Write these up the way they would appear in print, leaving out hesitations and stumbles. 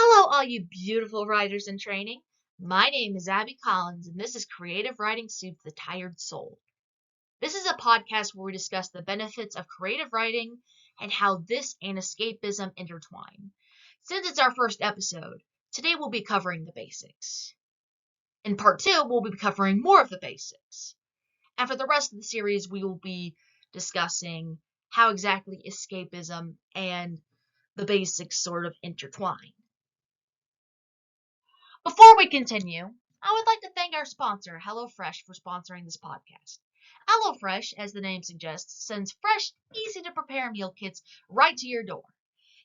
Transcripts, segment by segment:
Hello, all you beautiful writers in training. My name is Abby Collins, and this is Creative Writing Soothes the Tired Soul. This is a podcast where we discuss the benefits of creative writing and how this and escapism intertwine. Since it's our first episode, today we'll be covering the basics. In part 2, we'll be covering more of the basics. And for the rest of the series, we will be discussing how exactly escapism and the basics sort of intertwine. Before we continue, I would like to thank our sponsor, HelloFresh, for sponsoring this podcast. HelloFresh, as the name suggests, sends fresh, easy-to-prepare meal kits right to your door.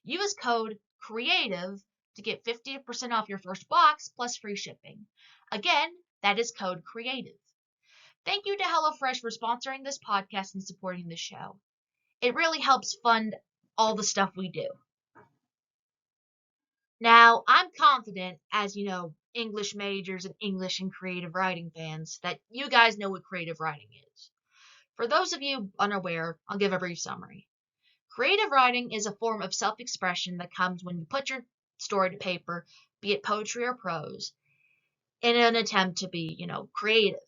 Use code CREATIVE to get 50% off your first box plus free shipping. Again, that is code CREATIVE. Thank you to HelloFresh for sponsoring this podcast and supporting the show. It really helps fund all the stuff we do. Now, I'm confident, as you know, English majors and English and creative writing fans, that you guys know what creative writing is. For those of you unaware, I'll give a brief summary. Creative writing is a form of self-expression that comes when you put your story to paper, be it poetry or prose, in an attempt to be, creative.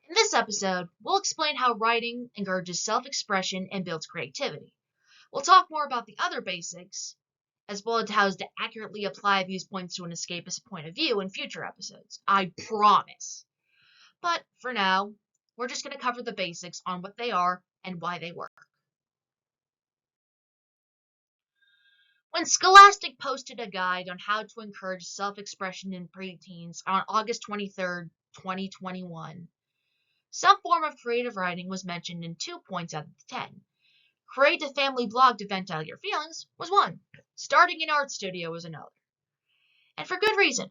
In this episode, we'll explain how writing encourages self-expression and builds creativity. We'll talk more about the other basics, as well as how to accurately apply these points to an escapist point of view in future episodes. I promise. But for now, we're just going to cover the basics on what they are and why they work. When Scholastic posted a guide on how to encourage self-expression in preteens on August 23rd, 2021, some form of creative writing was mentioned in 2 points out of the 10. Create a family blog to vent out your feelings was one. Starting an art studio was another. And for good reason.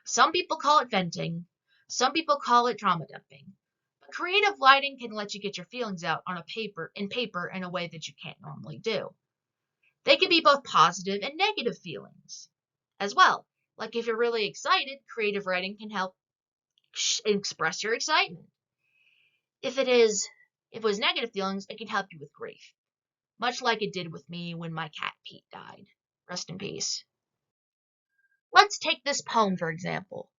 Some people call it venting. Some people call it trauma dumping. But creative writing can let you get your feelings out on paper in a way that you can't normally do. They can be both positive and negative feelings as well. Like if you're really excited, creative writing can help express your excitement. If it was negative feelings, it can help you with grief. Much like it did with me when my cat Pete died. Rest in peace. Let's take this poem for example.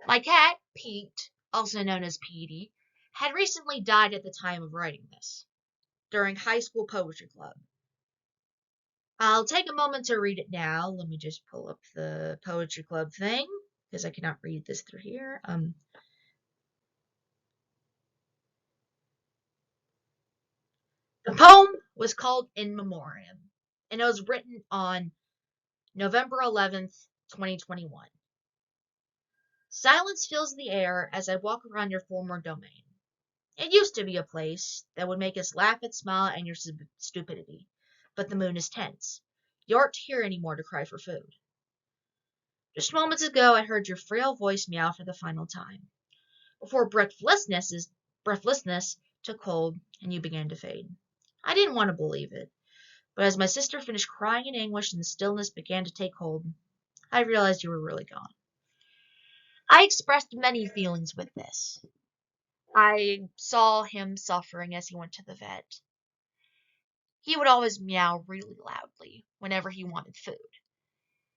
My cat, Pete, also known as Petey, had recently died at the time of writing this, during high school poetry club. I'll take a moment to read it now. Let me just pull up the poetry club thing, because I cannot read this through here. The poem was called In Memoriam, and it was written on November 11th, 2021. Silence fills the air as I walk around your former domain. It used to be a place that would make us laugh and smile at your stupidity, but the moon is tense. You aren't here anymore to cry for food. Just moments ago, I heard your frail voice meow for the final time, before breathlessness took hold and you began to fade. I didn't want to believe it, but as my sister finished crying in anguish and the stillness began to take hold, I realized you were really gone. I expressed many feelings with this. I saw him suffering as he went to the vet. He would always meow really loudly whenever he wanted food.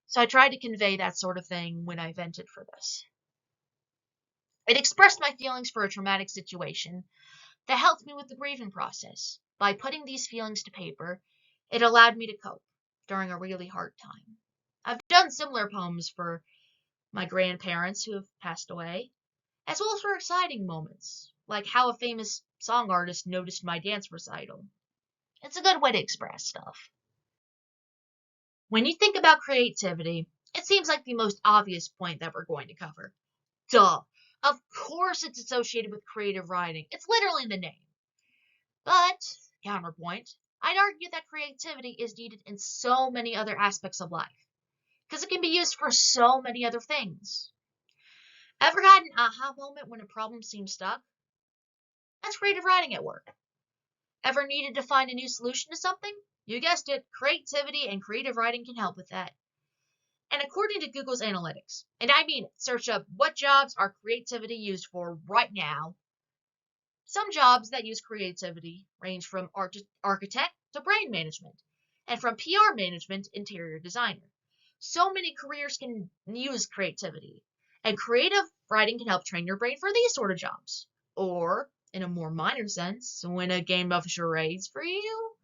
So I tried to convey that sort of thing when I vented for this. It expressed my feelings for a traumatic situation that helped me with the grieving process. By putting these feelings to paper, it allowed me to cope during a really hard time. I've done similar poems for my grandparents who have passed away, as well as for exciting moments, like how a famous song artist noticed my dance recital. It's a good way to express stuff. When you think about creativity, it seems like the most obvious point that we're going to cover. Duh. Of course it's associated with creative writing. It's literally in the name. But, counterpoint, I'd argue that creativity is needed in so many other aspects of life, because it can be used for so many other things. Ever had an aha moment when a problem seemed stuck? That's creative writing at work. Ever needed to find a new solution to something? You guessed it, creativity and creative writing can help with that. And according to Google's analytics, and I mean search up what jobs are creativity used for right now, some jobs that use creativity range from architect to brand management, and from PR management to interior designer. So many careers can use creativity, and creative writing can help train your brain for these sort of jobs. Or, in a more minor sense, win a game of charades for you,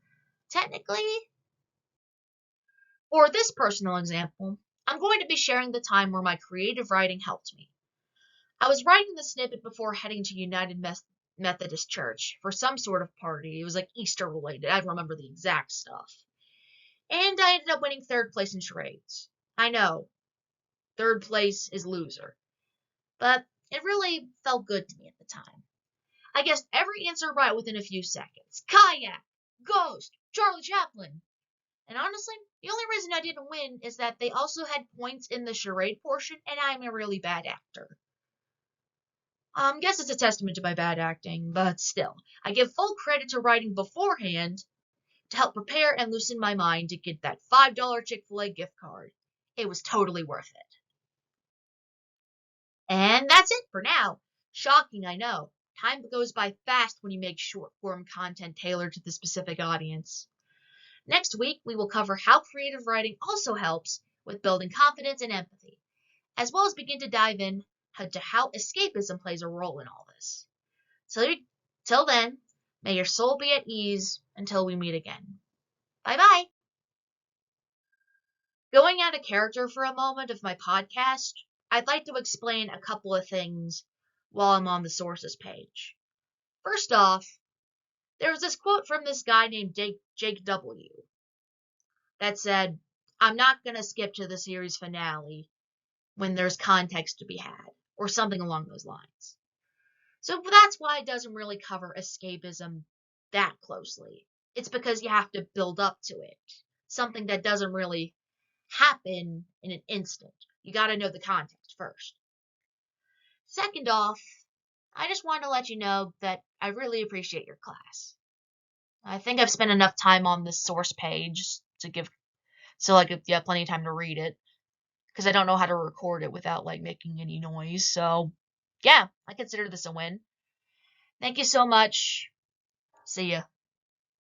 technically. For this personal example, I'm going to be sharing the time where my creative writing helped me. I was writing the snippet before heading to United Methodist Church for some sort of party. It was like Easter related. I don't remember the exact stuff. And I ended up winning third place in charades. I know, third place is loser. But it really felt good to me at the time. I guessed every answer right within a few seconds. Kayak, ghost, Charlie Chaplin. And honestly, the only reason I didn't win is that they also had points in the charade portion, and I'm a really bad actor. Guess it's a testament to my bad acting, but still, I give full credit to writing beforehand to help prepare and loosen my mind to get that $5 Chick-fil-A gift card. It was totally worth it. And that's it for now. Shocking, I know. Time goes by fast when you make short form content tailored to the specific audience. Next week, we will cover how creative writing also helps with building confidence and empathy, as well as begin to dive in to how escapism plays a role in all this. So, till then, may your soul be at ease until we meet again. Bye bye. Going out of character for a moment of my podcast, I'd like to explain a couple of things while I'm on the sources page. First off, there was this quote from this guy named Jake W. that said, I'm not going to skip to the series finale when there's context to be had, or something along those lines. So that's why it doesn't really cover escapism that closely. It's because you have to build up to it. Something that doesn't really happen in an instant. You gotta know the context first. Second off, I just want to let you know that I really appreciate your class. I think I've spent enough time on this source page to give, so like if you have plenty of time to read it, because I don't know how to record it without like making any noise. So yeah, I consider this a win. Thank you so much. See ya.